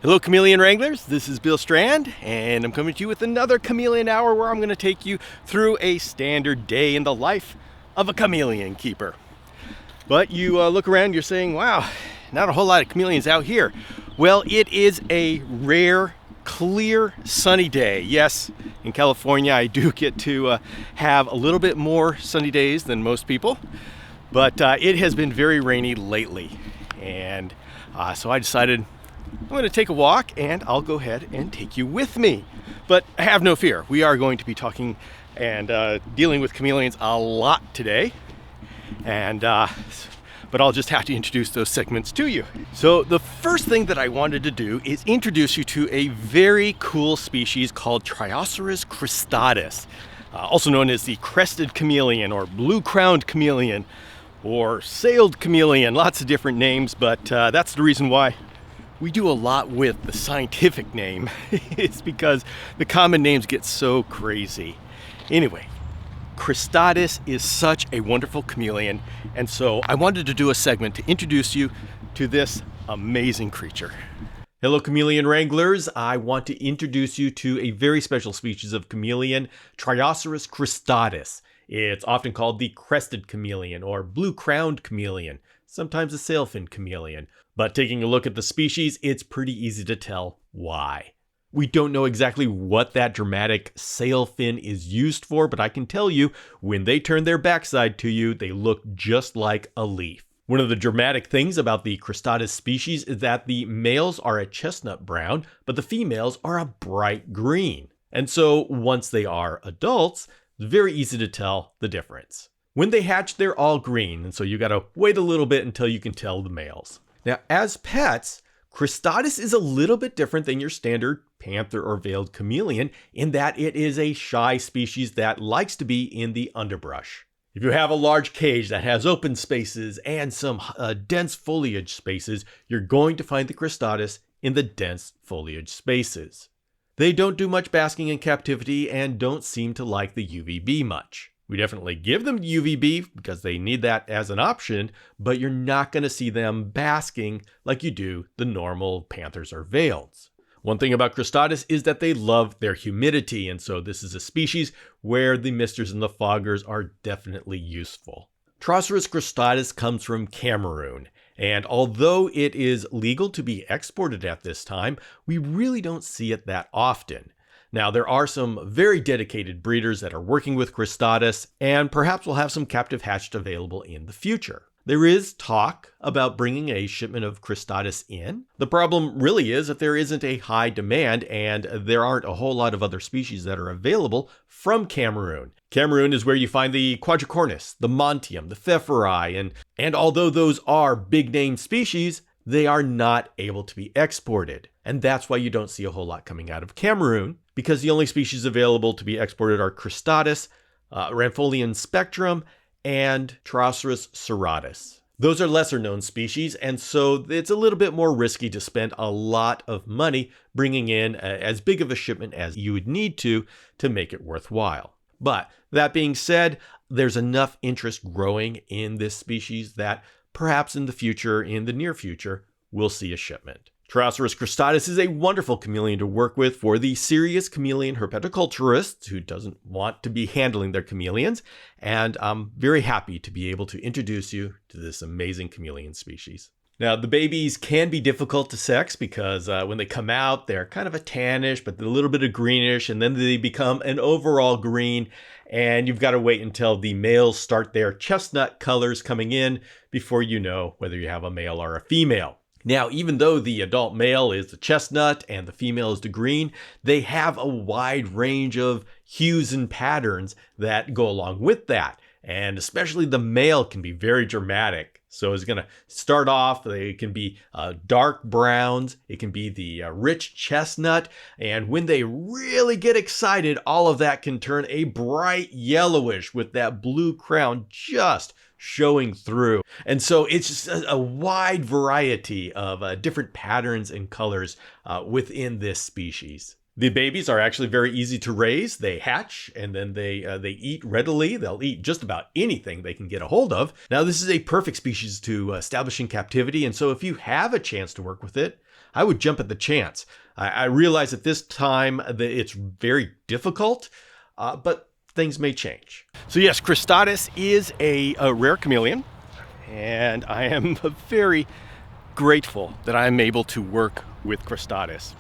Hello, Chameleon Wranglers. This is Bill Strand, and I'm coming to you with another Chameleon Hour where I'm going to take you through a standard day in the life of a chameleon keeper. But you look around, you're saying, wow, not a whole lot of chameleons out here. Well, it is a rare, clear, sunny day. Yes, in California, I do get to have a little bit more sunny days than most people, but it has been very rainy lately. And so I decided I'm going to take a walk, and I'll go ahead and take you with me. But have no fear, we are going to be talking and dealing with chameleons a lot today. But I'll just have to introduce those segments to you. So the first thing that I wanted to do is introduce you to a very cool species called Trioceros cristatus, also known as the Crested Chameleon or Blue-Crowned Chameleon or Sailed Chameleon, lots of different names, but that's the reason why we do a lot with the scientific name. It's because the common names get so crazy. Anyway, cristatus is such a wonderful chameleon, and so I wanted to do a segment to introduce you to this amazing creature. Hello, chameleon wranglers. I want to introduce you to a very special species of chameleon, Trioceros cristatus. It's often called the crested chameleon or blue-crowned chameleon, sometimes a sailfin chameleon. But taking a look at the species, it's pretty easy to tell why. We don't know exactly what that dramatic sail fin is used for, but I can tell you, when they turn their backside to you, they look just like a leaf. One of the dramatic things about the cristatus species is that the males are a chestnut brown, but the females are a bright green. And so once they are adults, it's very easy to tell the difference. When they hatch, they're all green, and so you gotta wait a little bit until you can tell the males. Now, as pets, cristatus is a little bit different than your standard panther or veiled chameleon in that it is a shy species that likes to be in the underbrush. If you have a large cage that has open spaces and some dense foliage spaces, you're going to find the cristatus in the dense foliage spaces. They don't do much basking in captivity and don't seem to like the UVB much. We definitely give them UVB because they need that as an option, but you're not going to see them basking like you do the normal panthers or veileds. One thing about cristatus is that they love their humidity, and so this is a species where the misters and the foggers are definitely useful. Trioceros cristatus comes from Cameroon, and although it is legal to be exported at this time, we really don't see it that often. Now, there are some very dedicated breeders that are working with cristatus, and perhaps we'll have some captive hatched available in the future. There is talk about bringing a shipment of cristatus in. The problem really is that there isn't a high demand, and there aren't a whole lot of other species that are available from Cameroon. Cameroon is where you find the quadricornis, the montium, the pfefferi, and although those are big name species, they are not able to be exported. And that's why you don't see a whole lot coming out of Cameroon, because the only species available to be exported are cristatus, Rampholion spectrum, and Trioceros serratus. Those are lesser known species, and so it's a little bit more risky to spend a lot of money bringing in as big of a shipment as you would need to make it worthwhile. But that being said, there's enough interest growing in this species that perhaps in the near future, we'll see a shipment. Trioceros cristatus is a wonderful chameleon to work with for the serious chameleon herpetoculturist who doesn't want to be handling their chameleons, and I'm very happy to be able to introduce you to this amazing chameleon species. Now, the babies can be difficult to sex because when they come out, they're kind of a tannish, but a little bit of greenish, and then they become an overall green, and you've got to wait until the males start their chestnut colors coming in before you know whether you have a male or a female. Now, even though the adult male is the chestnut and the female is the green, they have a wide range of hues and patterns that go along with that. And especially the male can be very dramatic. So it's going to start off, it can be dark browns, it can be the rich chestnut, and when they really get excited, all of that can turn a bright yellowish with that blue crown just showing through. And so it's just a wide variety of different patterns and colors within this species. The babies are actually very easy to raise. They hatch and then they eat readily. They'll eat just about anything they can get a hold of. Now, this is a perfect species to establish in captivity. And so if you have a chance to work with it, I would jump at the chance. I realize at this time that it's very difficult, but things may change. So yes, cristatus is a rare chameleon, and I am very grateful that I'm able to work with cristatus.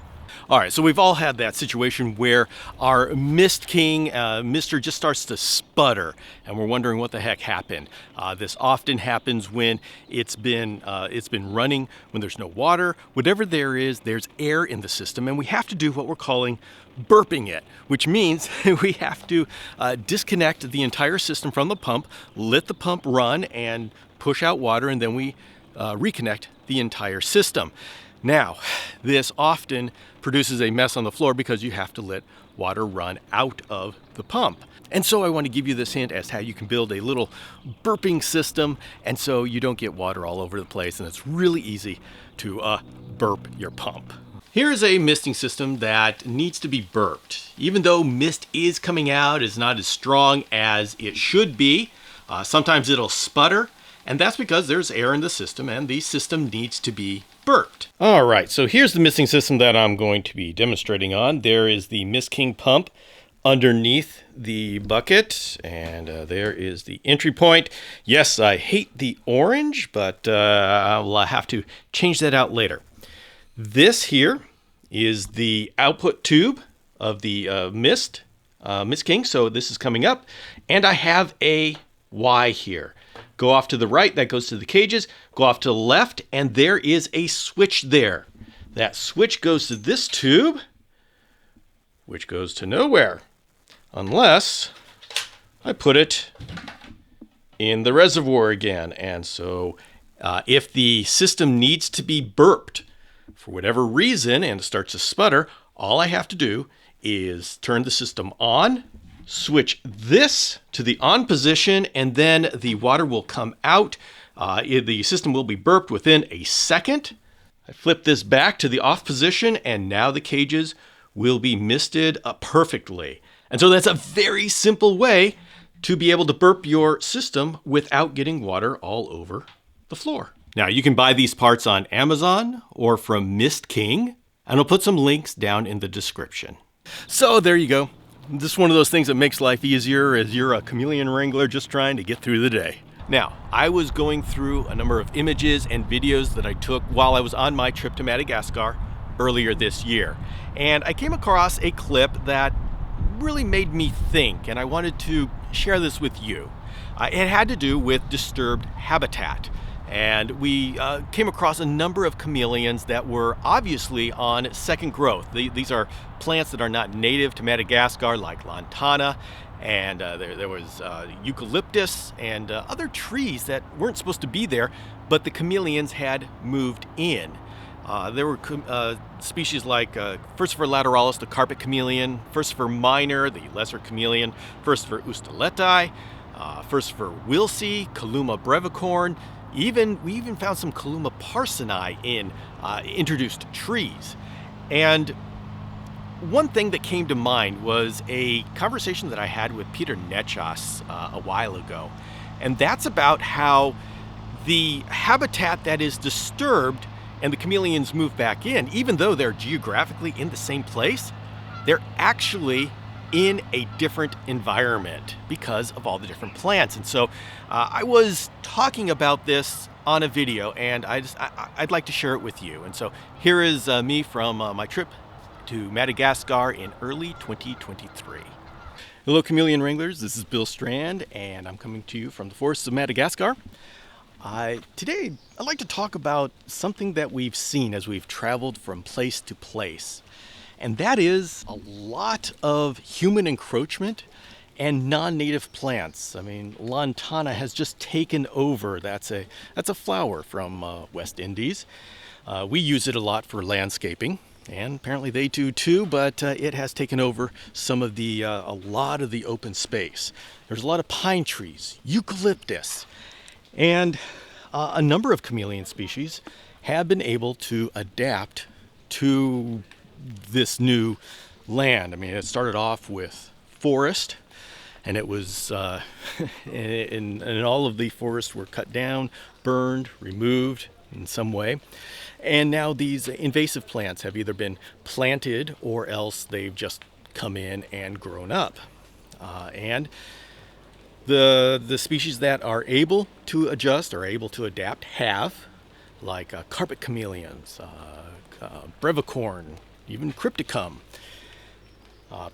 All right, so we've all had that situation where our mist king, mister, just starts to sputter, and we're wondering what the heck happened. This often happens when it's been running, when there's no water. Whatever there is, there's air in the system, and we have to do what we're calling burping it, which means we have to disconnect the entire system from the pump, let the pump run and push out water, and then we reconnect the entire system. Now, this often produces a mess on the floor because you have to let water run out of the pump. And so I want to give you this hint as to how you can build a little burping system, and so you don't get water all over the place, and it's really easy to burp your pump. Here's a misting system that needs to be burped. Even though mist is coming out, it's not as strong as it should be. Sometimes it'll sputter, and that's because there's air in the system, and the system needs to be burped. All right, so here's the misting system that I'm going to be demonstrating on. There is the Mist King pump underneath the bucket, and there is the entry point. Yes, I hate the orange, but I'll have to change that out later. This here is the output tube of the Mist King, so this is coming up, and I have a Y here. Go off to the right, that goes to the cages. Go off to the left, and there is a switch there. That switch goes to this tube, which goes to nowhere, unless I put it in the reservoir again. And so if the system needs to be burped for whatever reason and it starts to sputter, all I have to do is turn the system on, switch this to the on position, and then the water will come out. The system will be burped within a second. I flip this back to the off position, and now the cages will be misted perfectly. And so that's a very simple way to be able to burp your system without getting water all over the floor. Now, you can buy these parts on Amazon or from Mist King, and I'll put some links down in the description. So there you go. This is one of those things that makes life easier as you're a chameleon wrangler just trying to get through the day. Now, I was going through a number of images and videos that I took while I was on my trip to Madagascar earlier this year. And I came across a clip that really made me think, and I wanted to share this with you. It had to do with disturbed habitat. And we came across a number of chameleons that were obviously on second growth. These are plants that are not native to Madagascar, like lantana, and there was eucalyptus and other trees that weren't supposed to be there, but the chameleons had moved in. There were species like Furcifer lateralis, the carpet chameleon, Furcifer minor, the lesser chameleon, Furcifer ustaletai, Furcifer wilsey, Caluma brevicorn. We even found some Caluma parsoni in introduced trees. And one thing that came to mind was a conversation that I had with Peter Nechas a while ago. And that's about how the habitat that is disturbed and the chameleons move back in, even though they're geographically in the same place, they're actually in a different environment because of all the different plants. And so I was talking about this on a video, and I'd like to share it with you. And so here is me from my trip to Madagascar in early 2023. Hello, chameleon wranglers. This is Bill Strand, and I'm coming to you from the forests of Madagascar. Today, I'd like to talk about something that we've seen as we've traveled from place to place. And that is a lot of human encroachment and non-native plants. I mean, lantana has just taken over. That's a flower from West Indies. We use it a lot for landscaping, and apparently they do too, but it has taken over some of a lot of the open space. There's a lot of pine trees, eucalyptus, and a number of chameleon species have been able to adapt to this new land. I mean, it started off with forest, and it was and all of the forests were cut down, burned, removed in some way. And now these invasive plants have either been planted or else they've just come in and grown up. And the species that are able to adjust or able to adapt have, like carpet chameleons, brevicorn, even crypticum,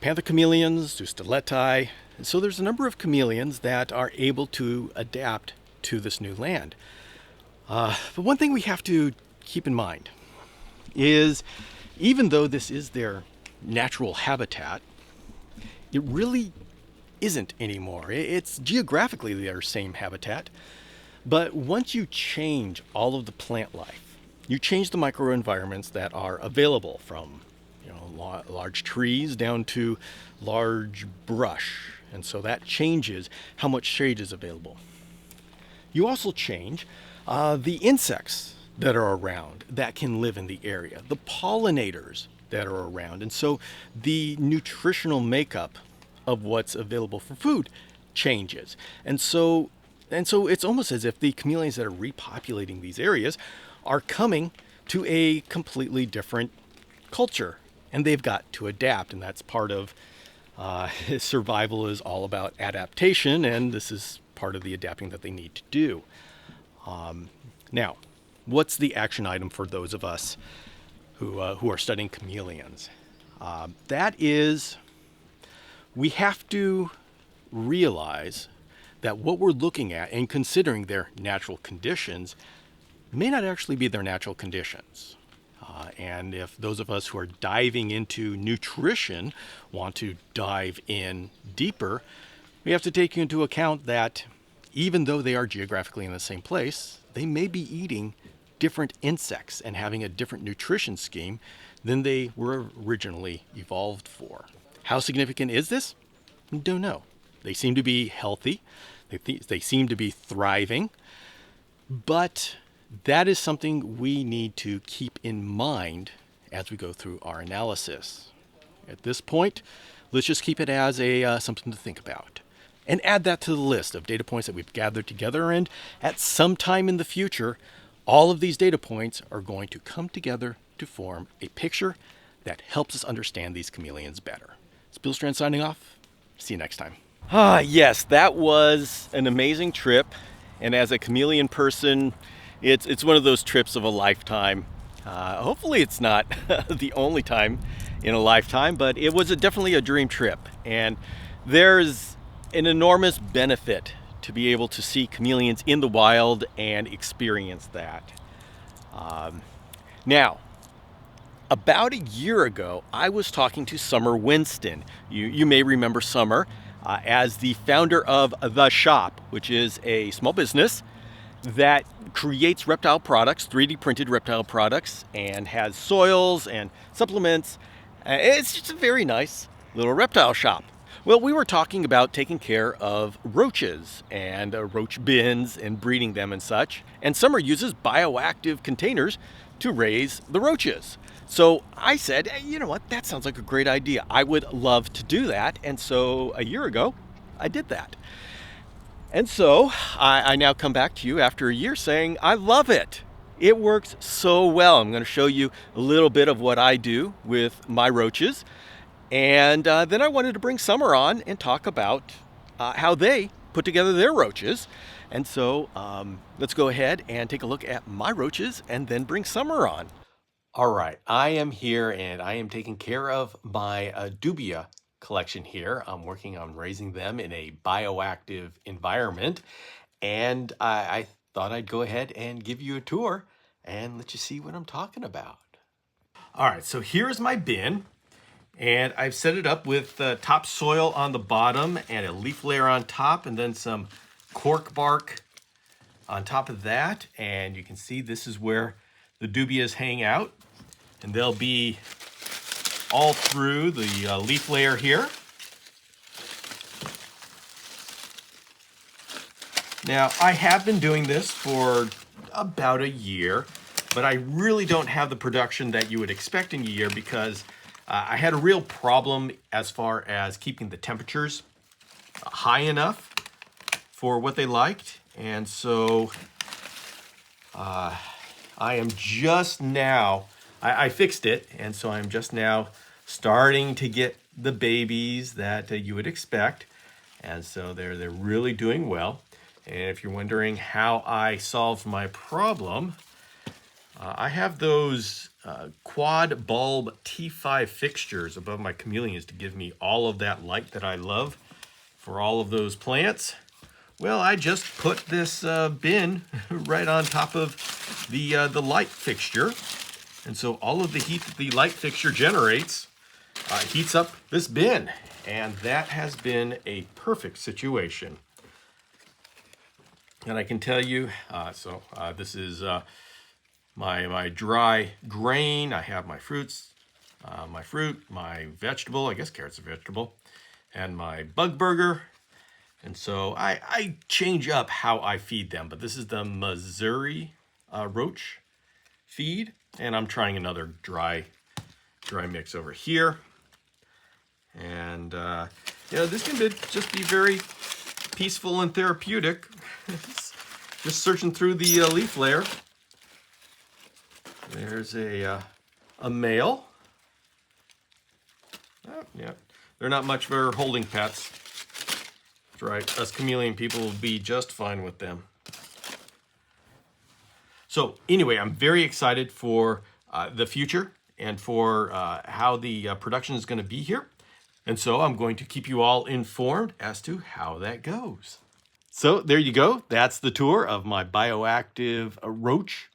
panther chameleons, Dustuleti. So there's a number of chameleons that are able to adapt to this new land. But one thing we have to keep in mind is, even though this is their natural habitat, it really isn't anymore. It's geographically their same habitat, but once you change all of the plant life, you change the microenvironments that are available, from large trees down to large brush, and so that changes how much shade is available. You also change the insects that are around that can live in the area, the pollinators that are around, and so the nutritional makeup of what's available for food changes. And so it's almost as if the chameleons that are repopulating these areas are coming to a completely different culture, and they've got to adapt. And that's part of survival, is all about adaptation, and this is part of the adapting that they need to do. Now, what's the action item for those of us who are studying chameleons? That is, we have to realize that what we're looking at and considering their natural conditions may not actually be their natural conditions. And if those of us who are diving into nutrition want to dive in deeper, we have to take into account that even though they are geographically in the same place, they may be eating different insects and having a different nutrition scheme than they were originally evolved for. How significant is this? Don't know. They seem to be healthy. They seem to be thriving. But that is something we need to keep in mind as we go through our analysis. At this point, let's just keep it as something to think about, and add that to the list of data points that we've gathered together. And at some time in the future, all of these data points are going to come together to form a picture that helps us understand these chameleons better. It's Bill Strand signing off. See you next time. Yes, that was an amazing trip. And as a chameleon person, it's one of those trips of a lifetime. Hopefully it's not the only time in a lifetime, but it was definitely a dream trip. And there's an enormous benefit to be able to see chameleons in the wild and experience that. Now, about a year ago, I was talking to Summer Winston. You may remember Summer as the founder of The Shop, which is a small business that creates reptile products, 3D printed reptile products, and has soils and supplements. It's just a very nice little reptile shop. Well, we were talking about taking care of roaches and roach bins and breeding them and such. And Summer uses bioactive containers to raise the roaches. So I said, hey, you know what, that sounds like a great idea. I would love to do that. And so a year ago, I did that. And so I now come back to you after a year saying, I love it. It works so well. I'm going to show you a little bit of what I do with my roaches. And then I wanted to bring Summer on and talk about how they put together their roaches. And so let's go ahead and take a look at my roaches and then bring Summer on. All right, I am here and I am taking care of my dubia collection here. I'm working on raising them in a bioactive environment. And I thought I'd go ahead and give you a tour and let you see what I'm talking about. All right, so here's my bin. And I've set it up with topsoil on the bottom and a leaf layer on top, and then some cork bark on top of that. And you can see this is where the dubias hang out. And they'll be all through the leaf layer here. Now, I have been doing this for about a year, but I really don't have the production that you would expect in a year because I had a real problem as far as keeping the temperatures high enough for what they liked. And so I am just now, I fixed it, and so I'm just now starting to get the babies that you would expect. And so they're really doing well. And if you're wondering how I solved my problem, I have those quad bulb T5 fixtures above my chameleons to give me all of that light that I love for all of those plants. Well, I just put this bin right on top of the light fixture. And so all of the heat that the light fixture generates heats up this bin. And that has been a perfect situation. And I can tell you, this is my dry grain. I have my fruits, my vegetable, I guess carrot's a vegetable, and my bug burger. And so I change up how I feed them, but this is the Missouri roach feed, and I'm trying another dry mix over here. And this can just be very peaceful and therapeutic. Just searching through the leaf layer. There's a male. Oh, yeah, they're not much for holding pets. That's right, us chameleon people will be just fine with them. So anyway, I'm very excited for the future and for how the production is going to be here. And so I'm going to keep you all informed as to how that goes. So there you go. That's the tour of my bioactive roach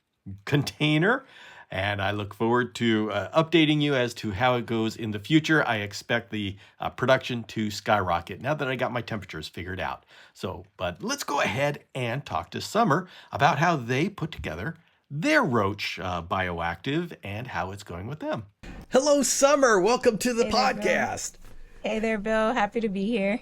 container. And I look forward to updating you as to how it goes in the future. I expect the production to skyrocket now that I got my temperatures figured out. But let's go ahead and talk to Summer about how they put together their roach bioactive and how it's going with them. Hello, Summer. Welcome to the podcast. Hey there, Bill. Happy to be here.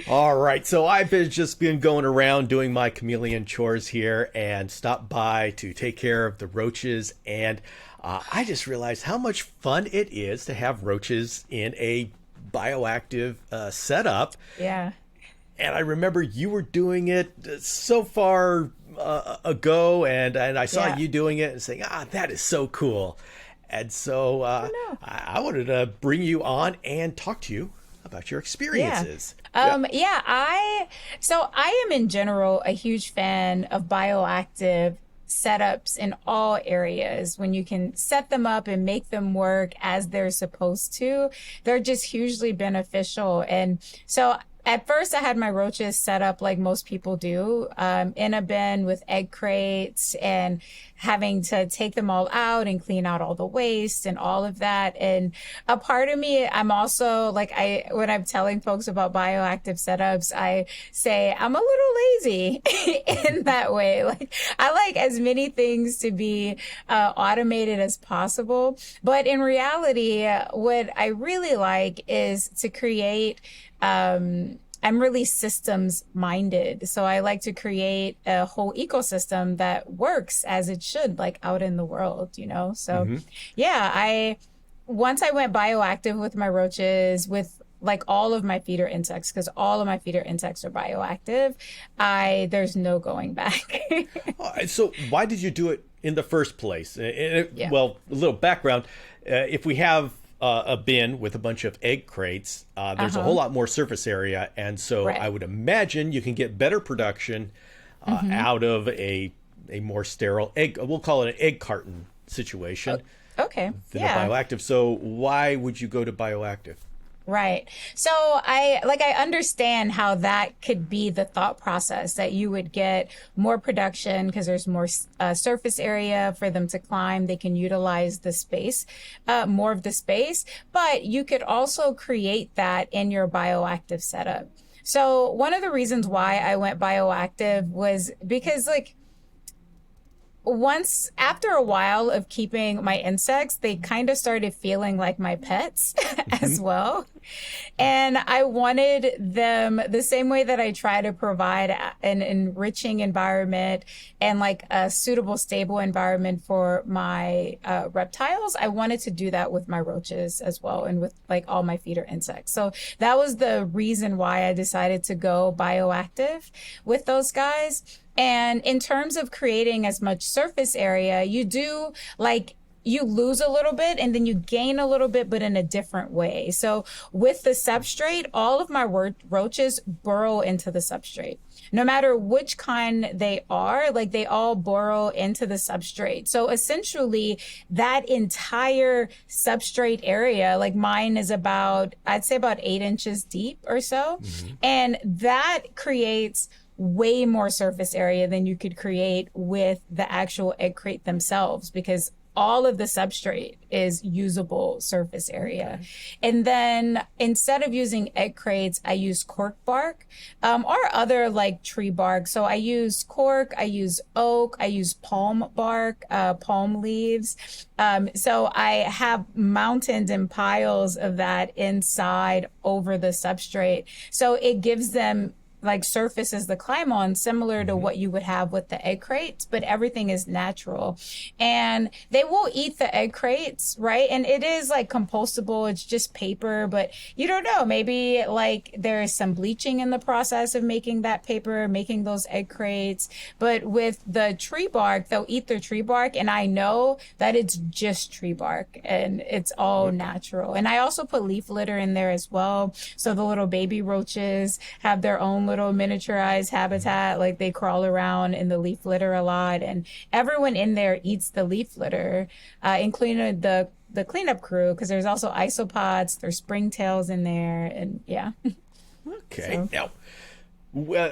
All right. So I've just been going around doing my chameleon chores here and stopped by to take care of the roaches. And I just realized how much fun it is to have roaches in a bioactive setup. Yeah. And I remember you were doing it so far ago, and I saw you doing it and saying, that is so cool. And so I wanted to bring you on and talk to you about your experiences. I am in general a huge fan of bioactive setups in all areas. When you can set them up and make them work as they're supposed to, they're just hugely beneficial. And so at first, I had my roaches set up like most people do, in a bin with egg crates and having to take them all out and clean out all the waste and all of that. And a part of me, I'm also like, when I'm telling folks about bioactive setups, I say I'm a little lazy in that way. Like I like as many things to be automated as possible. But in reality, what I really like is to create I'm really systems minded. So I like to create a whole ecosystem that works as it should, like out in the world, So once I went bioactive with my roaches, with like all of my feeder insects, because all of my feeder insects are bioactive, there's no going back. So why did you do it in the first place? Well, a little background. If we have a bin with a bunch of egg crates, there's a whole lot more surface area. And so I would imagine you can get better production out of a more sterile egg, we'll call it an egg carton situation than a bioactive. So why would you go to bioactive? Right. So I understand how that could be the thought process, that you would get more production because there's more surface area for them to climb. They can utilize the space, more of the space, but you could also create that in your bioactive setup. So one of the reasons why I went bioactive was because after a while of keeping my insects, they kind of started feeling like my pets as well. And I wanted them the same way that I try to provide an enriching environment and like a suitable, stable environment for my reptiles. I wanted to do that with my roaches as well and with like all my feeder insects. So that was the reason why I decided to go bioactive with those guys. And in terms of creating as much surface area, you do like you lose a little bit and then you gain a little bit, but in a different way. So with the substrate, all of my roaches burrow into the substrate. No matter which kind they are, like they all burrow into the substrate. So essentially that entire substrate area, like mine is about, I'd say about 8 inches deep or so. And that creates way more surface area than you could create with the actual egg crate themselves, because all of the substrate is usable surface area. And then instead of using egg crates, I use cork bark or other like tree bark. So I use cork, I use oak, I use palm bark, palm leaves. So I have mountains and piles of that inside over the substrate. So it gives them like surfaces to climb on, similar to what you would have with the egg crates, but everything is natural. And they will eat the egg crates, right? And it is like compostable. It's just paper, but you don't know. Maybe like there's some bleaching in the process of making that paper, making those egg crates. But with the tree bark, they'll eat the tree bark. And I know that it's just tree bark and it's all natural. And I also put leaf litter in there as well. So the little baby roaches have their own little miniaturized habitat. Like they crawl around in the leaf litter a lot, and everyone in there eats the leaf litter, including the cleanup crew, because there's also isopods, there's springtails in there, and yeah. Okay. So. Now,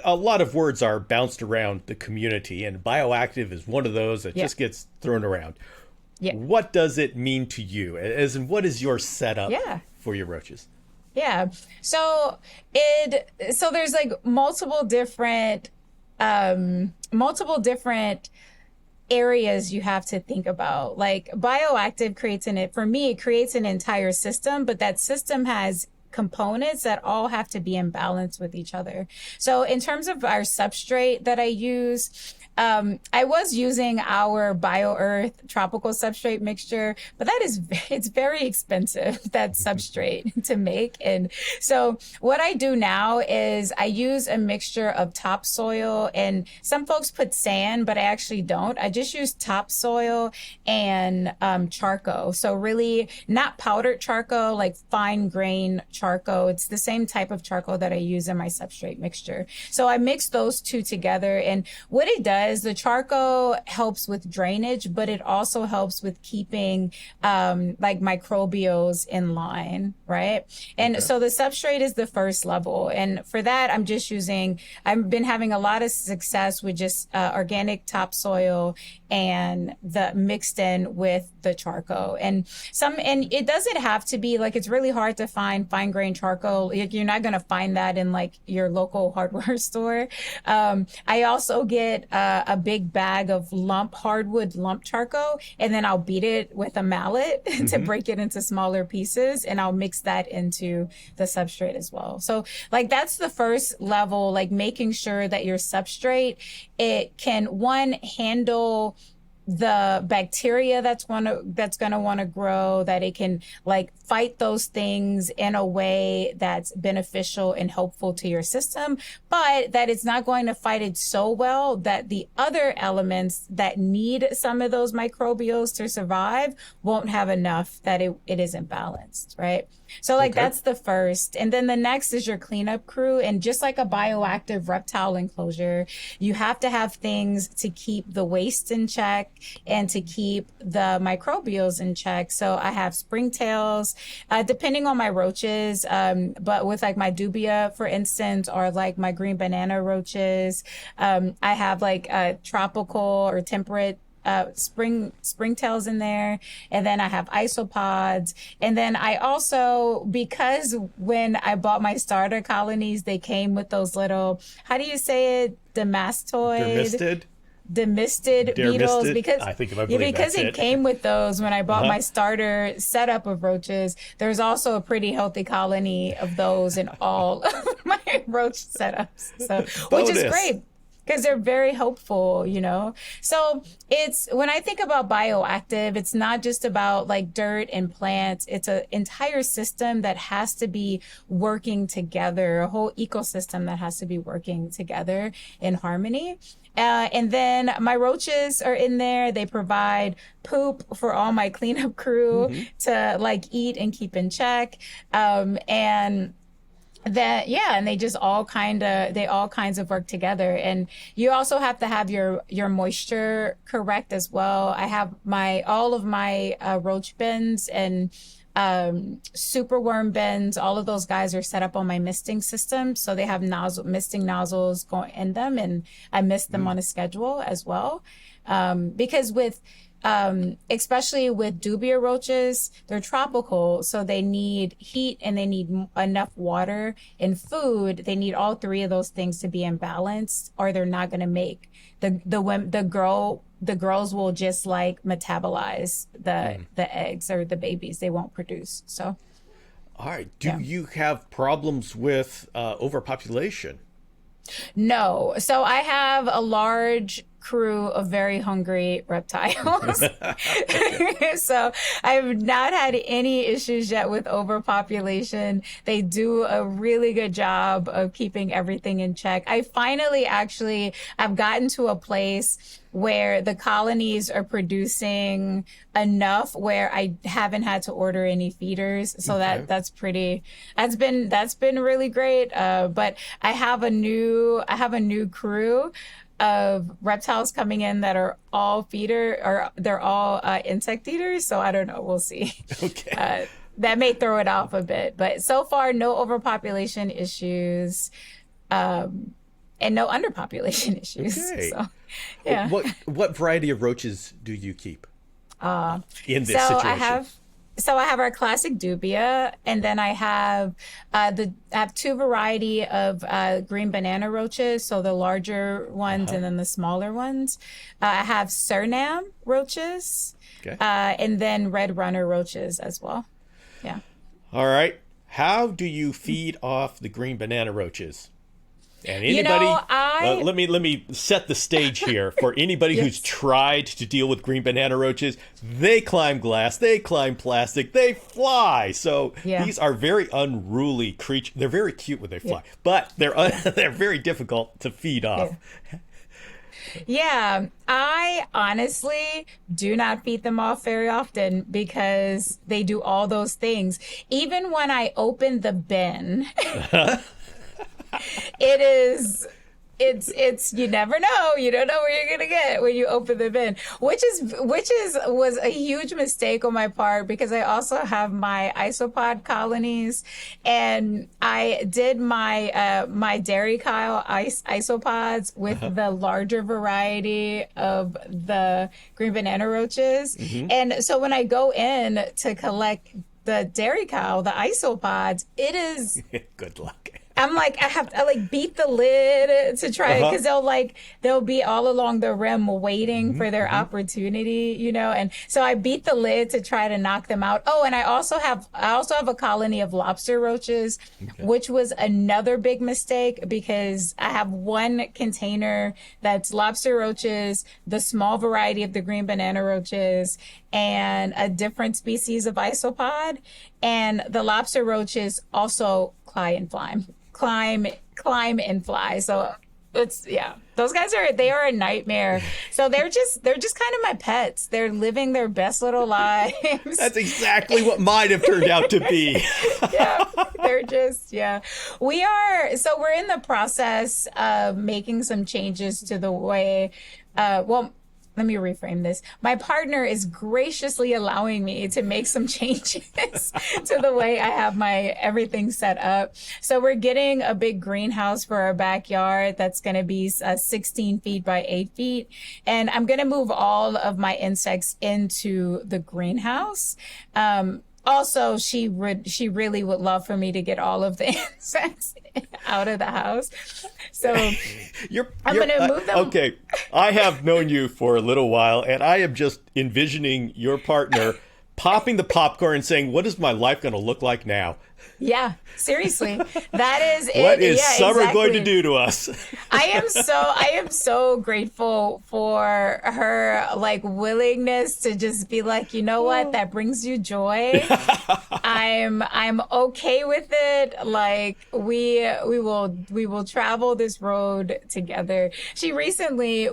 a lot of words are bounced around the community, and bioactive is one of those that just gets thrown around. Yeah. What does it mean to you? As in, what is your setup for your roaches? Yeah. So there's like multiple different areas you have to think about. Like bioactive creates an entire system, but that system has components that all have to be in balance with each other. So in terms of our substrate that I use, I was using our BioEarth tropical substrate mixture, but it's very expensive, that substrate to make. And so what I do now is I use a mixture of topsoil, and some folks put sand, but I actually don't. I just use topsoil and charcoal. So really not powdered charcoal, like fine grain charcoal. It's the same type of charcoal that I use in my substrate mixture. So I mix those two together, and what it does, the charcoal helps with drainage, but it also helps with keeping like microbials in line, right? And so the substrate is the first level. And for that, I've been having a lot of success with just organic topsoil and the mixed in with the charcoal. And it doesn't have to be like, it's really hard to find fine grain charcoal. You're not going to find that in like your local hardware store. I also get a big bag of hardwood lump charcoal, and then I'll beat it with a mallet to break it into smaller pieces, and I'll mix that into the substrate as well. So like that's the first level, like making sure that your substrate, it can handle the bacteria that's going to want to grow, that it can like fight those things in a way that's beneficial and helpful to your system, but that it's not going to fight it so well that the other elements that need some of those microbials to survive won't have enough, that it isn't balanced, right? So like that's the first. And then the next is your cleanup crew. And just like a bioactive reptile enclosure, you have to have things to keep the waste in check and to keep the microbials in check. So I have springtails, depending on my roaches, but with like my dubia, for instance, or like my green banana roaches, I have like tropical or temperate springtails in there. And then I have isopods. And then I also, because when I bought my starter colonies, they came with those little, how do you say it? Demisted beetles, because it came with those when I bought my starter setup of roaches. There's also a pretty healthy colony of those in all of my roach setups, so which is great. because they're very hopeful, you know? So it's, when I think about bioactive, it's not just about like dirt and plants. It's an entire system that has to be working together, a whole ecosystem that has to be working together in harmony. And then my roaches are in there. They provide poop for all my cleanup crew to like eat and keep in check. And that, yeah, and they just all kinds of work together. And you also have to have your moisture correct as well. I have all of my roach bins and superworm bins. All of those guys are set up on my misting system, so they have misting nozzles going in them, and I mist them on a schedule as well. Because with especially with dubia roaches, they're tropical, so they need heat and they need enough water and food. They need all three of those things to be in balance, or they're not going to make the girls will just like metabolize the eggs or the babies. They won't produce. So, all right. Do you have problems with overpopulation? No. So I have a large crew of very hungry reptiles. So I've not had any issues yet with overpopulation. They do a really good job of keeping everything in check. I've gotten to a place where the colonies are producing enough where I haven't had to order any feeders. So that's been really great. But I have a new crew of reptiles coming in that are all they're all insect eaters. So I don't know. We'll see. Okay. That may throw it off a bit, but so far no overpopulation issues, and no underpopulation issues. Okay. So, yeah. What variety of roaches do you keep in this situation? I have our classic dubia, and then I have two variety of green banana roaches, so the larger ones and then the smaller ones. I have Suriname roaches, and then red runner roaches as well. Yeah. All right. How do you feed off the green banana roaches? And anybody, let me set the stage here for anybody who's tried to deal with green banana roaches. They climb glass, they climb plastic, they fly. So these are very unruly creatures. They're very cute when they fly, but they're very difficult to feed off. Yeah, I honestly do not feed them off very often because they do all those things. Even when I open the bin. It's you never know. You don't know where you're gonna get when you open the bin, which was a huge mistake on my part, because I also have my isopod colonies, and I did my dairy cow isopods with the larger variety of the green banana roaches, and so when I go in to collect the dairy cow, the isopods, it is good luck. I'm like, I beat the lid to try it, because they'll be all along the rim waiting for their opportunity, you know. And so I beat the lid to try to knock them out. Oh, and I also have a colony of lobster roaches, which was another big mistake, because I have one container that's lobster roaches, the small variety of the green banana roaches, and a different species of isopod. And the lobster roaches also climb and fly. So it's, those guys are a nightmare. So they're just kind of my pets. They're living their best little lives. That's exactly what mine have turned out to be. They're just, we're in the process of making some changes to the way, let me reframe this. My partner is graciously allowing me to make some changes to the way I have my everything set up. So we're getting a big greenhouse for our backyard that's going to be 16 feet by 8 feet. And I'm going to move all of my insects into the greenhouse. Also, she really would love for me to get all of the insects out of the house. So I'm going to move them. Okay. I have known you for a little while, and I am just envisioning your partner popping the popcorn and saying, what is my life going to look like now? Yeah, seriously. That is it. What is yeah, summer exactly. going to do to us? I am so grateful for her like willingness to just be like, you know what, that brings you joy. I'm okay with it. Like we will travel this road together. She recently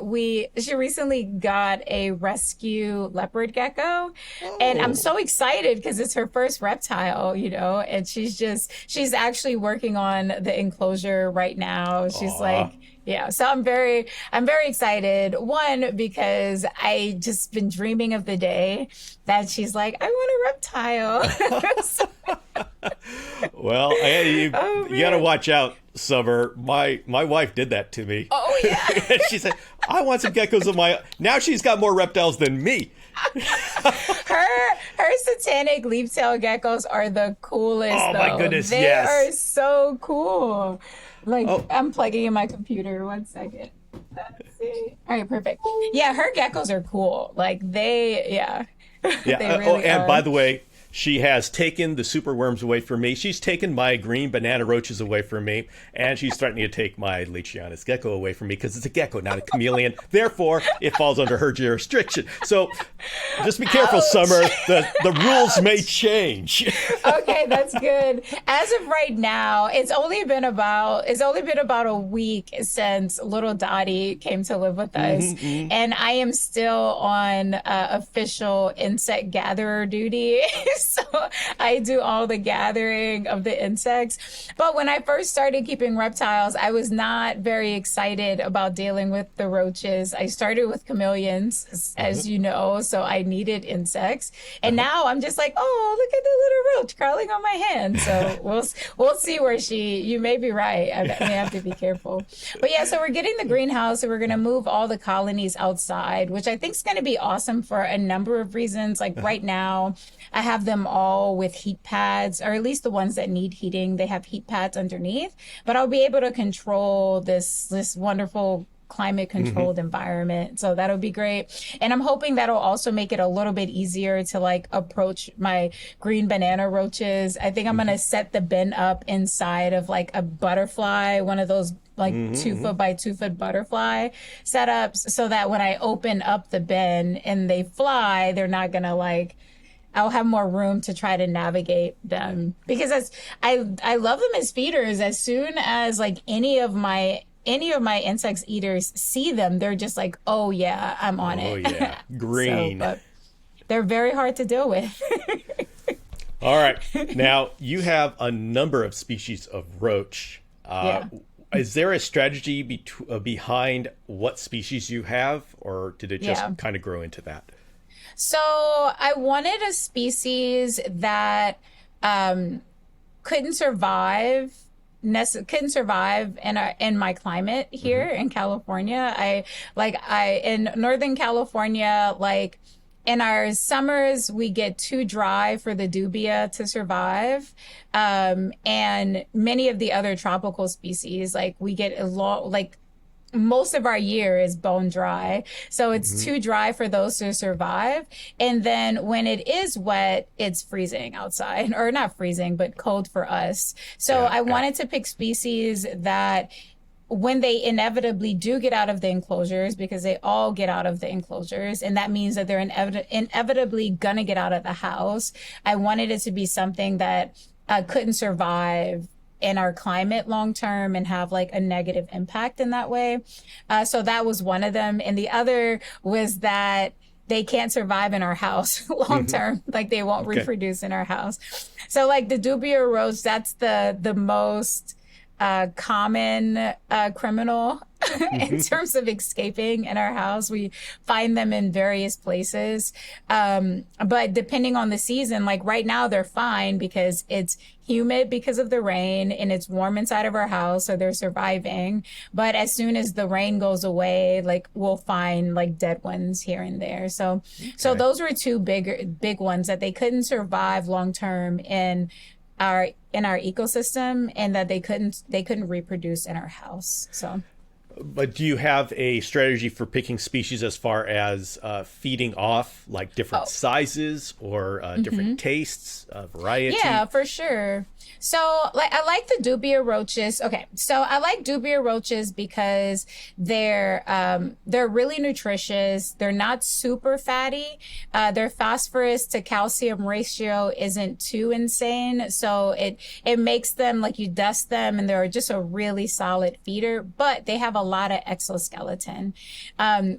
got a rescue leopard gecko, and I'm so excited because it's her first reptile, you know, and she's actually working on the enclosure right now. She's like, yeah, so I'm very excited. One, because I just been dreaming of the day that she's like, I want a reptile. Well, you got to watch out, Summer. My wife did that to me. Oh yeah. She said, I want some geckos of my. Now she's got more reptiles than me. her satanic leaf-tailed geckos are the coolest. Oh my goodness, they yes. are so cool. Like, I'm plugging in my computer. 1 second. Let's see. All right, perfect. Yeah, her geckos are cool. Like yeah. Yeah. They really and are. by the way, she has taken the super worms away from me. She's taken my green banana roaches away from me, and she's threatening to take my Leachianus gecko away from me because it's a gecko, not a chameleon. Therefore, it falls under her jurisdiction. So, just be careful, Ouch. Summer. The rules may change. Okay, that's good. As of right now, it's only been about a week since little Dottie came to live with us, and I am still on official insect gatherer duty. So I do all the gathering of the insects. But when I first started keeping reptiles, I was not very excited about dealing with the roaches. I started with chameleons, as you know, so I needed insects. And now I'm just like, oh, look at the little roach crawling on my hand. So we'll see where you may be right. I may have to be careful. But yeah, so we're getting the greenhouse and we're going to move all the colonies outside, which I think is going to be awesome for a number of reasons. Like right now, I have them all with heat pads, or at least the ones that need heating. They have heat pads underneath, but I'll be able to control this wonderful climate controlled environment. So that'll be great. And I'm hoping that'll also make it a little bit easier to like approach my green banana roaches. I think I'm going to set the bin up inside of like a butterfly, one of those like 2 foot by 2 foot butterfly setups, so that when I open up the bin and they fly, they're not going to like, I'll have more room to try to navigate them, because I love them as feeders. As soon as like any of my insects eaters see them, they're just like, oh yeah, I'm on it. Oh yeah, green. But they're very hard to deal with. All right, now you have a number of species of roach. Yeah. Is there a strategy behind what species you have, or did it just kind of grow into that? So I wanted a species that couldn't survive in my climate here in California. In Northern California, like in our summers, we get too dry for the dubia to survive. And many of the other tropical species, like we get a lot, like most of our year is bone dry. So it's too dry for those to survive. And then when it is wet, it's freezing outside, or not freezing, but cold for us. So I wanted to pick species that when they inevitably do get out of the enclosures, because they all get out of the enclosures, and that means that they're inevitably gonna get out of the house. I wanted it to be something that couldn't survive in our climate long term and have like a negative impact in that way. So that was one of them. And the other was that they can't survive in our house long term. Like they won't reproduce in our house. So like the dubia roach, that's the most common criminal in terms of escaping in our house. We find them in various places. But depending on the season, like right now they're fine because it's humid because of the rain and it's warm inside of our house. So they're surviving. But as soon as the rain goes away, like we'll find like dead ones here and there. So those were two big ones that they couldn't survive long term in our ecosystem, and that they couldn't reproduce in our house. So But do you have a strategy for picking species as far as feeding off, like different Oh. sizes or different tastes, variety? Yeah, for sure. So, like, I like the dubia roaches. Okay, so I like dubia roaches because they're really nutritious. They're not super fatty. Their phosphorus to calcium ratio isn't too insane, so it makes them like you dust them, and they're just a really solid feeder. But they have a lot of exoskeleton,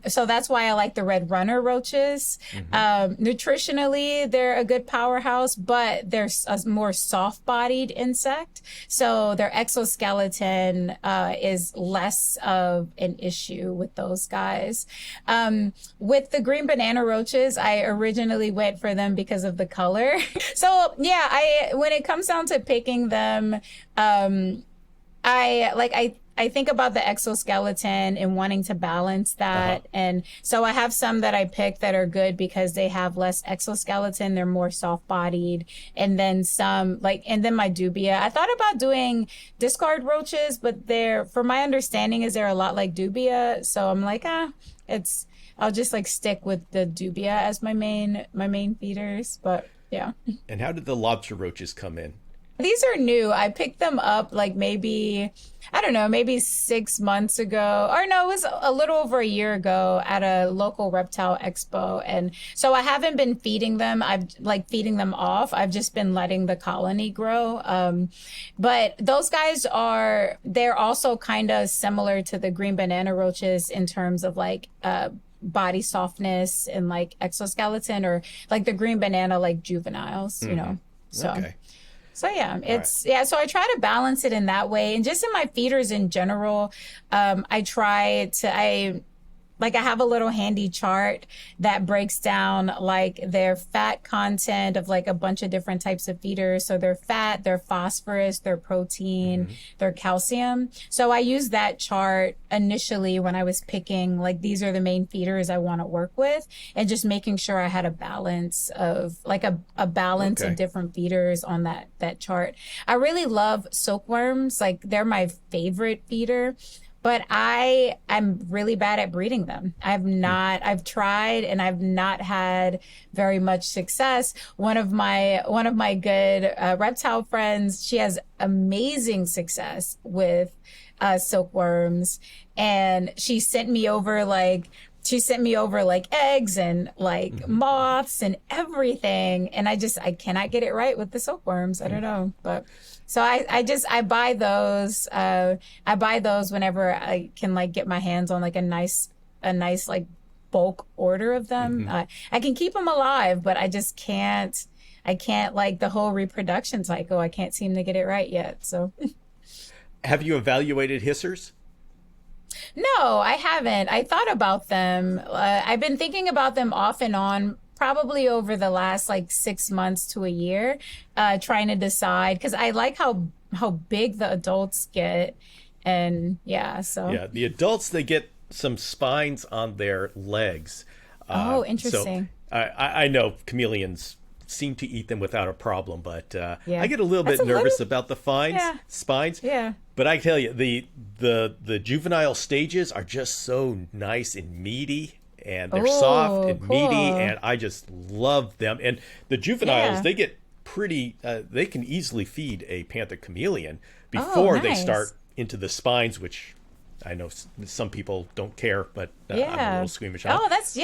so that's why I like the red runner roaches. Nutritionally, they're a good powerhouse, but they're a more soft-bodied insect, so their exoskeleton is less of an issue with those guys. With the green banana roaches, I originally went for them because of the color. So yeah, when it comes down to picking them, I think about the exoskeleton and wanting to balance that. And so I have some that I pick that are good because they have less exoskeleton. They're more soft bodied. And then and then my dubia. I thought about doing discard roaches, but for my understanding is they're a lot like dubia. So I'm like, I'll just like stick with the dubia as my main feeders. But yeah. And how did the lobster roaches come in? These are new. I picked them up like maybe 6 months ago. Or no, it was a little over a year ago at a local reptile expo. And so I haven't been feeding them. I've like feeding them off. I've just been letting the colony grow. But those guys they're also kind of similar to the green banana roaches in terms of like, body softness and like exoskeleton, or like the green banana, like juveniles, you know? So. Okay. So yeah, so I try to balance it in that way. And just in my feeders in general, I have a little handy chart that breaks down like their fat content of like a bunch of different types of feeders. So their fat, their phosphorus, their protein, their calcium. So I used that chart initially when I was picking, like, these are the main feeders I want to work with, and just making sure I had a balance of like a balance of different feeders on that chart. I really love silkworms. Like, they're my favorite feeder. But I'm really bad at breeding them. I've tried and I've not had very much success. One of my good reptile friends, she has amazing success with silkworms, and she sent me over like eggs and like moths and everything. And I cannot get it right with the silkworms. I don't know, but. So I buy those. I buy those whenever I can like get my hands on like a nice like bulk order of them. I can keep them alive, but I just can't. I can't, like, the whole reproduction cycle. I can't seem to get it right yet. So. Have you evaluated hissers? No, I haven't. I thought about them. I've been thinking about them off and on, probably over the last like 6 months to a year, trying to decide, because I like how big the adults get. And yeah, so. Yeah, the adults, they get some spines on their legs. Oh, interesting. So I know chameleons seem to eat them without a problem, but I get a little bit nervous about the spines. Yeah. But I tell you, the juvenile stages are just so nice and meaty, and they're soft and meaty, and I just love them. And the juveniles, they get pretty, they can easily feed a panther chameleon before they start into the spines, which I know some people don't care, but I'm a little squeamish on. Oh, that's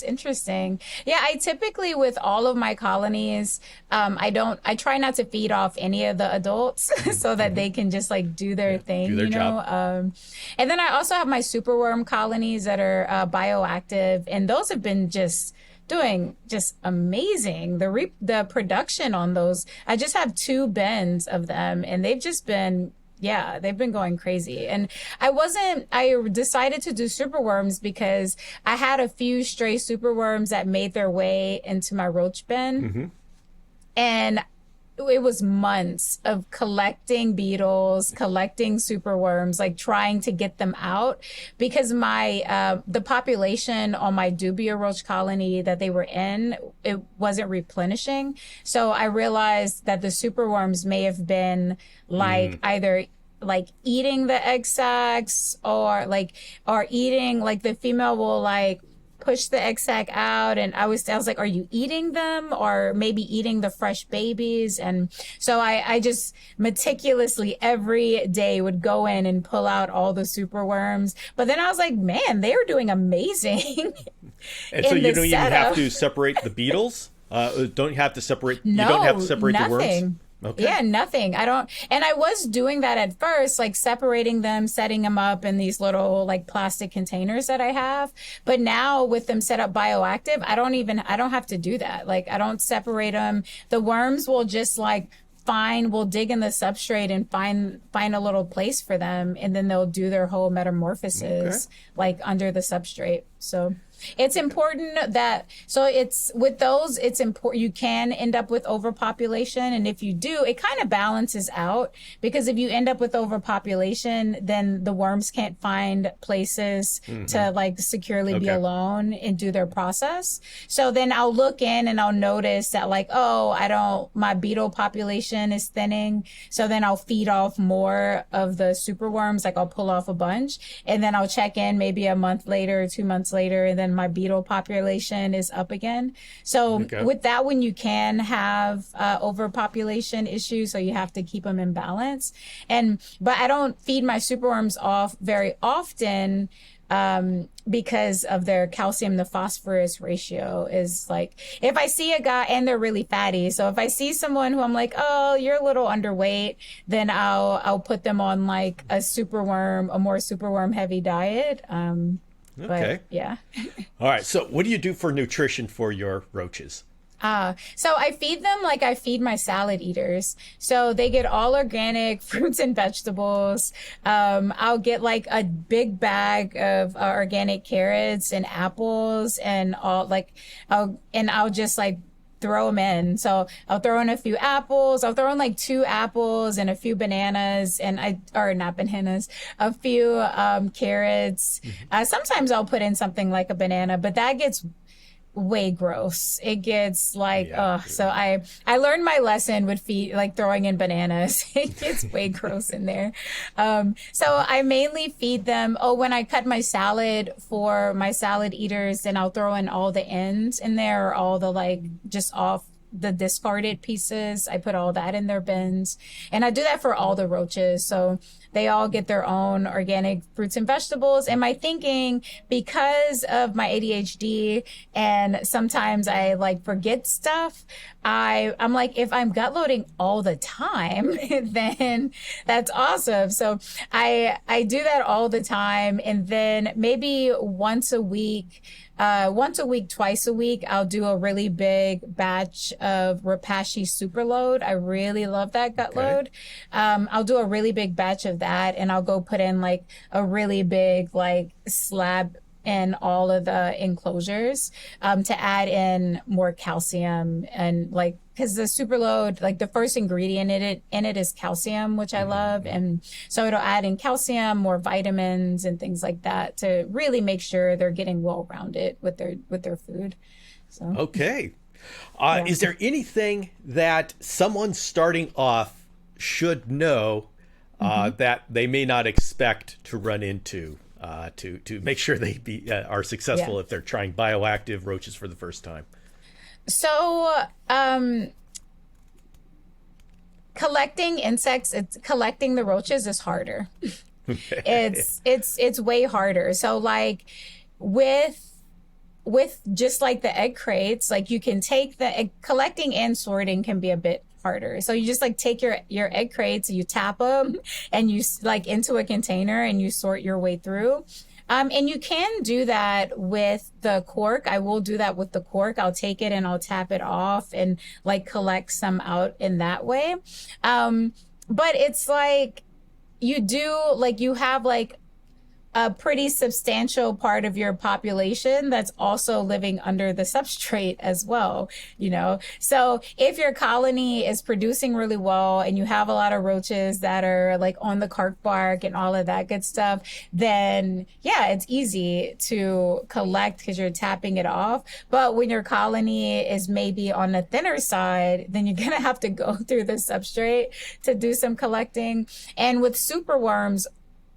interesting. Yeah, I typically, with all of my colonies, I try not to feed off any of the adults so that they can just like do their thing, do their job. And then I also have my superworm colonies that are bioactive, and those have been just doing just amazing. The production on those, I just have 2 bins of them, and they've just been they've been going crazy. And I decided to do superworms because I had a few stray superworms that made their way into my roach bin. And it was months of collecting beetles, collecting superworms, like trying to get them out, because the population on my dubia roach colony that they were in, it wasn't replenishing. So I realized that the superworms may have been like either like eating the egg sacs, or eating, like the female will like push the egg sac out, and I was like, are you eating them, or maybe eating the fresh babies? And so I just meticulously every day would go in and pull out all the super worms. But then I was like, man, they are doing amazing. And so in you the don't even have setup. to separate the beetles? Don't you have to separate? No, you don't have to separate the worms? nothing. Okay. Yeah, nothing. I don't, and I was doing that at first, like separating them, setting them up in these little like plastic containers that I have. But now with them set up bioactive, I don't have to do that. Like I don't separate them. The worms will just like will dig in the substrate and find a little place for them, and then they'll do their whole metamorphosis like under the substrate. So it's important that, so it's with those, it's important, you can end up with overpopulation. And if you do, it kind of balances out, because if you end up with overpopulation, then the worms can't find places to like securely be alone and do their process. So then I'll look in and I'll notice that like, oh, my beetle population is thinning. So then I'll feed off more of the super worms. Like I'll pull off a bunch, and then I'll check in maybe a month later, 2 months later, and then my beetle population is up again. So with that one, you can have overpopulation issues, so you have to keep them in balance. But I don't feed my superworms off very often, because of their calcium to phosphorus ratio is like, if I see a guy, and they're really fatty, so if I see someone who I'm like, oh, you're a little underweight, then I'll put them on like a more superworm heavy diet. But yeah. All right. So what do you do for nutrition for your roaches? So I feed them like I feed my salad eaters. So they get all organic fruits and vegetables. I'll get like a big bag of organic carrots and apples, and I'll just like throw them in. So I'll throw in a few apples. I'll throw in like 2 apples and a few bananas, or not bananas, a few carrots. Sometimes I'll put in something like a banana, but that gets way gross. It gets like, so I learned my lesson with throwing in bananas. It gets way gross in there. So I mainly feed them. When I cut my salad for my salad eaters, then I'll throw in all the ends in there, or all the like just off the discarded pieces. I put all that in their bins, and I do that for all the roaches. So they all get their own organic fruits and vegetables. And my thinking, because of my ADHD and sometimes I like forget stuff, I'm like, if I'm gut loading all the time, then that's awesome. So I do that all the time. And then maybe once a week, twice a week, I'll do a really big batch of Rapashi Superload. I really love that gut load. I'll do a really big batch of that, and I'll go put in like a really big like slab in all of the enclosures, to add in more calcium, and like, because the superload, like the first ingredient in it is calcium, which I love. And so it'll add in calcium, more vitamins and things like that, to really make sure they're getting well-rounded with their food. So okay. Is there anything that someone starting off should know that they may not expect to run into, to make sure they are successful if they're trying bioactive roaches for the first time? So, collecting insects, collecting the roaches is harder. It's way harder. So like with just like the egg crates, like you can take collecting and sorting can be a bit harder. So you just like take your egg crates, you tap them, and you like into a container, and you sort your way through. And you can do that with the cork. I will do that with the cork. I'll take it and I'll tap it off and like collect some out in that way. But it's like you have like a pretty substantial part of your population that's also living under the substrate as well, you know? So if your colony is producing really well and you have a lot of roaches that are like on the cork bark and all of that good stuff, then yeah, it's easy to collect because you're tapping it off. But when your colony is maybe on the thinner side, then you're going to have to go through the substrate to do some collecting. And with superworms,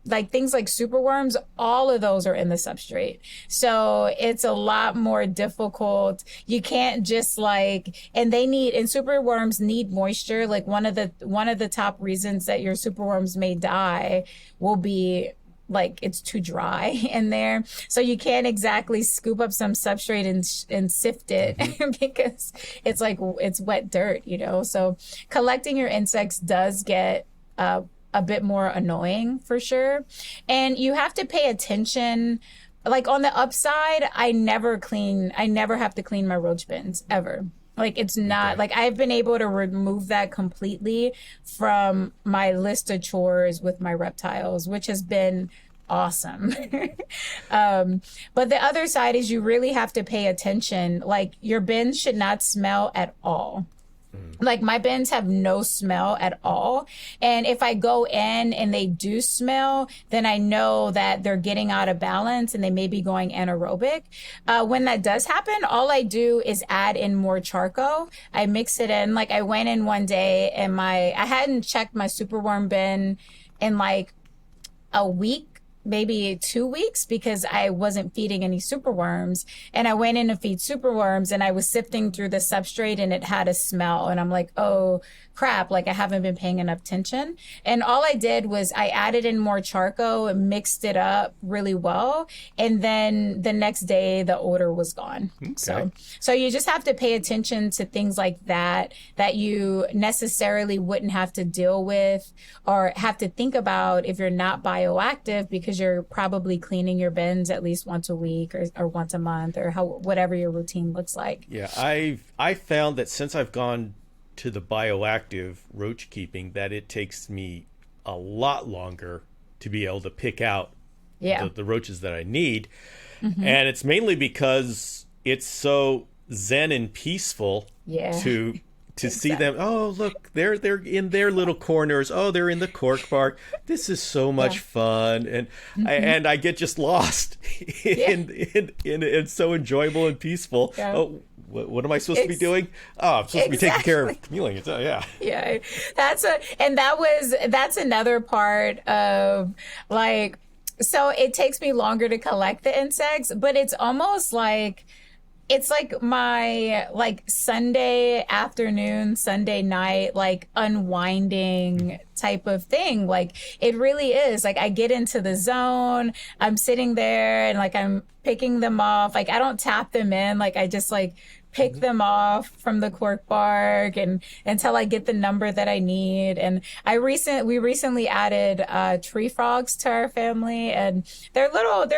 like things like superworms, all of those are in the substrate. So it's a lot more difficult. You can't just like, and superworms need moisture. Like one of the top reasons that your superworms may die will be like it's too dry in there. So you can't exactly scoop up some substrate and sift it because it's like, it's wet dirt, you know? So collecting your insects does get, a bit more annoying for sure. And you have to pay attention. Like on the upside, I never have to clean my roach bins ever. Like it's not like I've been able to remove that completely from my list of chores with my reptiles, which has been awesome. But the other side is you really have to pay attention. Like your bins should not smell at all. Like my bins have no smell at all. And if I go in and they do smell, then I know that they're getting out of balance and they may be going anaerobic. When that does happen, all I do is add in more charcoal. I mix it in. Like I went in one day and I hadn't checked my superworm bin in like a week, maybe 2 weeks, because I wasn't feeding any superworms. And I went in to feed superworms and I was sifting through the substrate and it had a smell. And I'm like, oh crap, like I haven't been paying enough attention. And all I did was I added in more charcoal and mixed it up really well. And then the next day the odor was gone. Okay. So you just have to pay attention to things like that you necessarily wouldn't have to deal with or have to think about if you're not bioactive, because you're probably cleaning your bins at least once a week or once a month or whatever your routine looks like. Yeah, I found that since I've gone to the bioactive roach keeping, that it takes me a lot longer to be able to pick out the roaches that I need. And it's mainly because it's so zen and peaceful to see them. Oh, look, they're in their little corners. Oh, they're in the cork bark. This is so much fun, and I get just lost in it's so enjoyable and peaceful. Yeah. Oh, what am I supposed to be doing? Oh, I'm supposed to be taking care of chameleons. Oh, yeah. Yeah, that's another part of like. So it takes me longer to collect the insects, but it's almost like. It's like my like Sunday afternoon, Sunday night, like unwinding type of thing. Like it really is. Like I get into the zone. I'm sitting there and like I'm picking them off. Like I don't tap them in. Like I just like pick them off from the cork bark and until I get the number that I need. And we recently added tree frogs to our family, and they're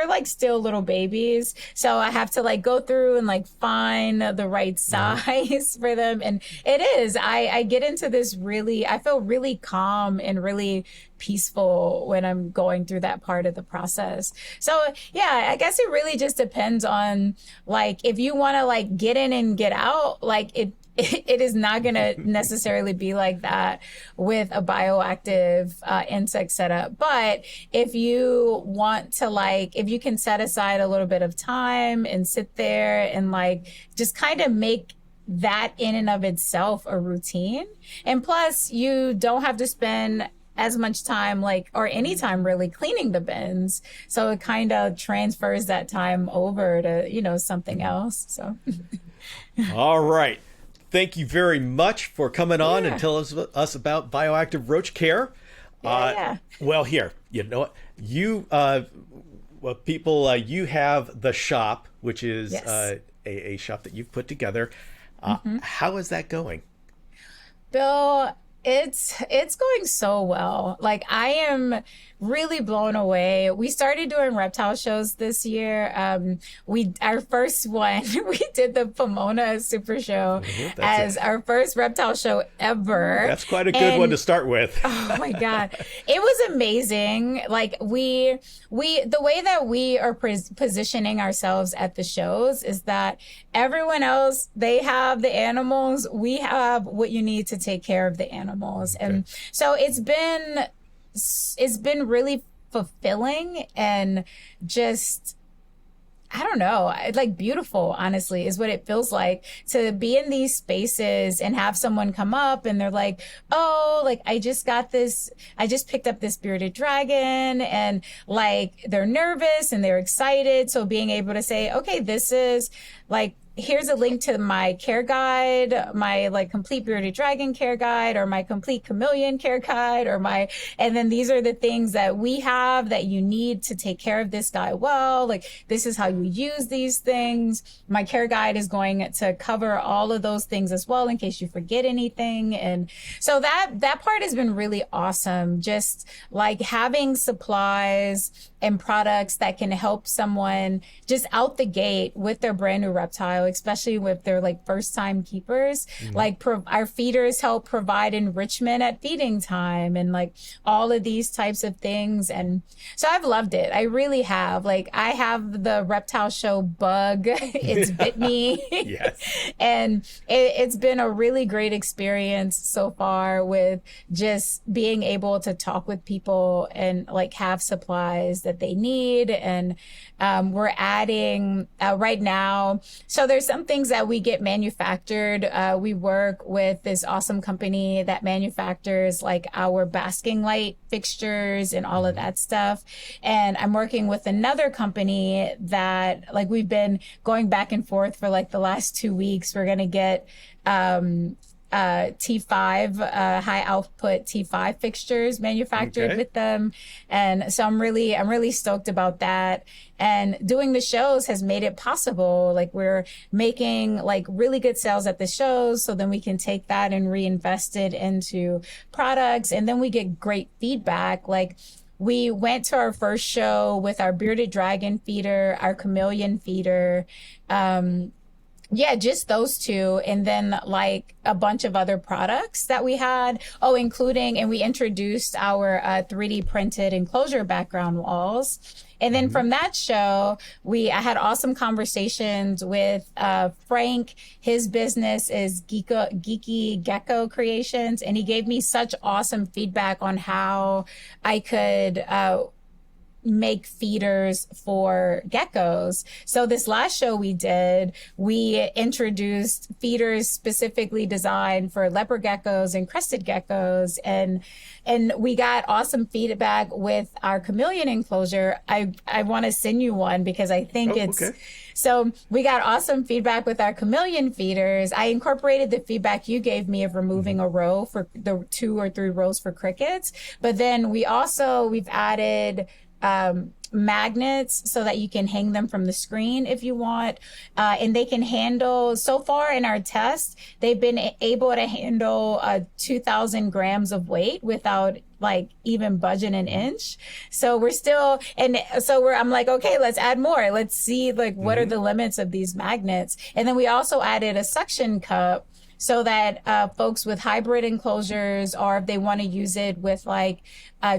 like still little babies. So I have to like go through and like find the right size for them. And it is, I get into this I feel really calm and really peaceful when I'm going through that part of the process. So yeah, I guess it really just depends on like if you want to like get in and get out, like it is not going to necessarily be like that with a bioactive insect setup. But if you want to if you can set aside a little bit of time and sit there and like just kind of make that in and of itself a routine. And plus you don't have to spend as much time or any time really cleaning the bins. So it kind of transfers that time over to, something else. So. All right. Thank you very much for coming on and telling us about bioactive roach care. Well, here, you know what? You have the shop, which is a shop that you've put together. How is that going? Bill, it's going so well. Like I am really blown away. We started doing reptile shows this year. Our first one, we did the Pomona Super Show as our first reptile show ever. That's quite a good one to start with. Oh my God. It was amazing. Like the way that we are positioning ourselves at the shows is that everyone else, they have the animals. We have what you need to take care of the animals. Okay. And so it's been really fulfilling and just, I don't know, like beautiful, honestly, is what it feels like to be in these spaces and have someone come up and they're like, oh, like I just picked up this bearded dragon, and like they're nervous and they're excited. So being able to say, okay, this is like, here's a link to my care guide, my like complete bearded dragon care guide, or my complete chameleon care guide, and then these are the things that we have that you need to take care of this guy well. Like, this is how you use these things. My care guide is going to cover all of those things as well in case you forget anything. And so that part has been really awesome. Just like having supplies and products that can help someone just out the gate with their brand new reptile, especially with their like first time keepers. Like our feeders help provide enrichment at feeding time and like all of these types of things. And so I've loved it. I really have. Like, I have the reptile show bug. It's bit me. Yes. And it's been a really great experience so far with just being able to talk with people and like have supplies that they need. And we're adding right now. So there's some things that we get manufactured. We work with this awesome company that manufactures like our basking light fixtures and all of that stuff. And I'm working with another company that like we've been going back and forth for like the last 2 weeks. We're going to get T5, high output T5 fixtures manufactured with them. And so I'm really stoked about that. And doing the shows has made it possible. Like, we're making like really good sales at the shows. So then we can take that and reinvest it into products. And then we get great feedback. Like, we went to our first show with our bearded dragon feeder, our chameleon feeder, yeah, just those two. And then like a bunch of other products that we had. Oh, including, and we introduced our 3D printed enclosure background walls. And then from that show, I had awesome conversations with Frank. His business is Geeky Gecko Creations. And he gave me such awesome feedback on how I could make feeders for geckos. So this last show we did, we introduced feeders specifically designed for leopard geckos and crested geckos. And we got awesome feedback with our chameleon enclosure. I want to send you one because I think so we got awesome feedback with our chameleon feeders. I incorporated the feedback you gave me of removing a row for the 2 or 3 rows for crickets. But then we've added magnets so that you can hang them from the screen if you want. And they can handle, so far in our test, they've been able to handle 2,000 grams of weight without like even budging an inch. So I'm like, okay, let's add more. Let's see like what are the limits of these magnets. And then we also added a suction cup so that folks with hybrid enclosures, or if they want to use it with like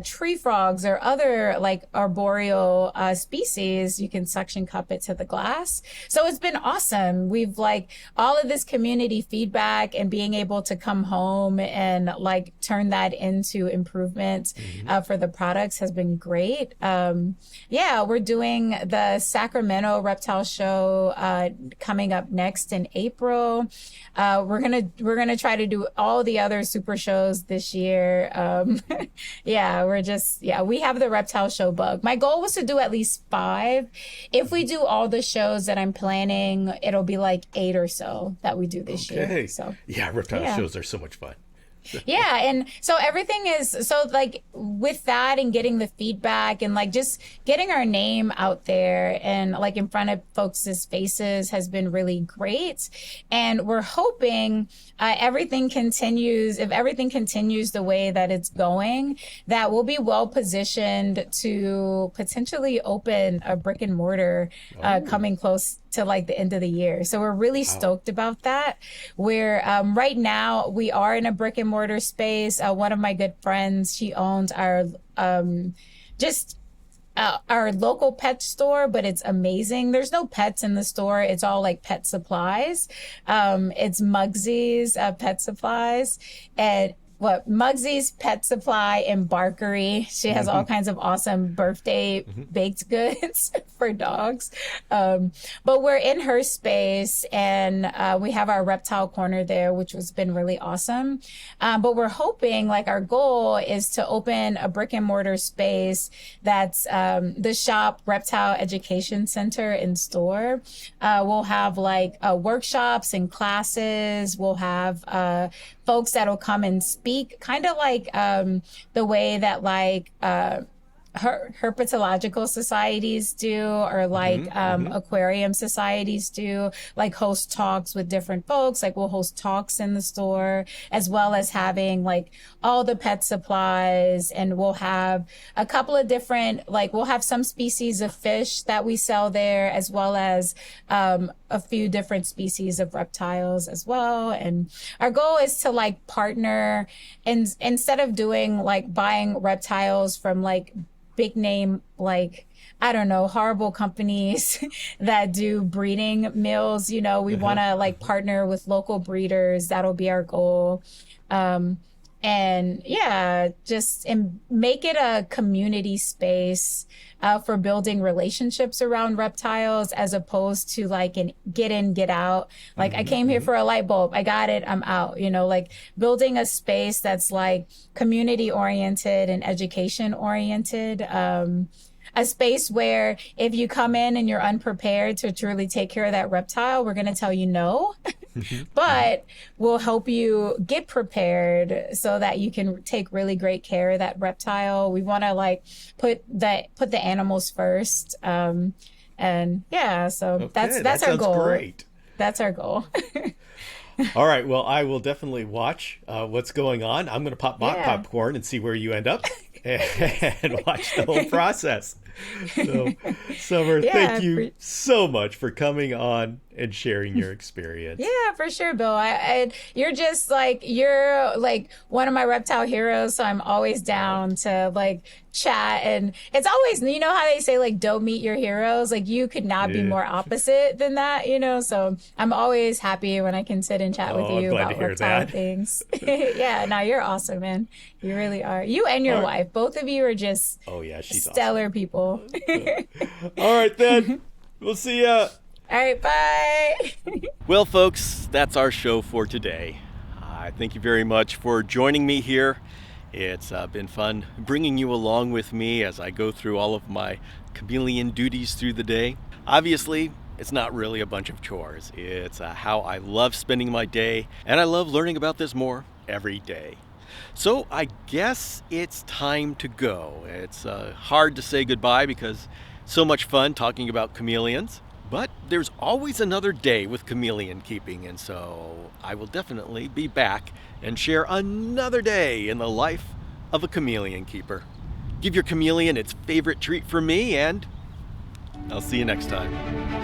tree frogs or other like arboreal species, you can suction cup it to the glass. So it's been awesome. We've like all of this community feedback and being able to come home and like turn that into improvements for the products has been great. We're doing the Sacramento Reptile Show coming up next in April. We're gonna try to do all the other super shows this year. We have the reptile show bug. My goal was to do at least 5. If we do all the shows that I'm planning, it'll be like 8 or so that we do this year. So reptile shows are so much fun. Yeah, and so everything is so like with that and getting the feedback and like just getting our name out there and like in front of folks' faces has been really great. And we're hoping everything continues, if everything continues the way that it's going, that we'll be well positioned to potentially open a brick and mortar coming close to like the end of the year. So we're really stoked about that. Where right now we are in a brick and mortar space. One of my good friends, she owns our just our local pet store, but it's amazing. There's no pets in the store. It's all like pet supplies. It's Mugsy's Pet Supplies, and Mugsy's Pet Supply and Barkery. She has all kinds of awesome birthday baked goods for dogs. But we're in her space and we have our reptile corner there, which has been really awesome. But we're hoping, like, our goal is to open a brick and mortar space that's the Shop Reptile Education Center and store. We'll have like workshops and classes. We'll have folks that'll come and speak, kind of like the way that like herpetological societies do, or like aquarium societies do, like host talks with different folks. Like we'll host talks in the store, as well as having like all the pet supplies, and we'll have a couple of different, like we'll have some species of fish that we sell there, as well as a few different species of reptiles as well. And our goal is to like partner, and instead of doing like buying reptiles from like big name, like, I don't know, horrible companies that do breeding mills, you know, we want to like partner with local breeders. That'll be our goal. And yeah, just and make it a community space for building relationships around reptiles, as opposed to like an get in, get out. Like I came here for a light bulb, I got it, I'm out. You know, like building a space that's like community oriented and education oriented. A space where if you come in and you're unprepared to truly take care of that reptile, we're going to tell you no, but we'll help you get prepared so that you can take really great care of that reptile. We want to like put the animals first. And yeah, so Okay, that's our goal. Great. That's our goal. All right. Well, I will definitely watch what's going on. I'm going to pop my popcorn and see where you end up and watch the whole process. So, Summer, thank you so much for coming on and sharing your experience. Yeah, for sure, Bill. You're just like, you're like one of my reptile heroes. So I'm always down to like chat. And it's always, you know how they say like, don't meet your heroes. Like you could not be more opposite than that, you know? So I'm always happy when I can sit and chat with you about reptile things. Yeah, no, you're awesome, man. You really are. You and your wife, both of you are just she's stellar awesome. People. All right, then. We'll see ya. All right, bye. Well, folks, that's our show for today. I thank you very much for joining me here. It's been fun bringing you along with me as I go through all of my chameleon duties through the day. Obviously, it's not really a bunch of chores. It's how I love spending my day, and I love learning about this more every day. So I guess it's time to go. It's hard to say goodbye because so much fun talking about chameleons. But there's always another day with chameleon keeping, and so I will definitely be back and share another day in the life of a chameleon keeper. Give your chameleon its favorite treat from me, and I'll see you next time.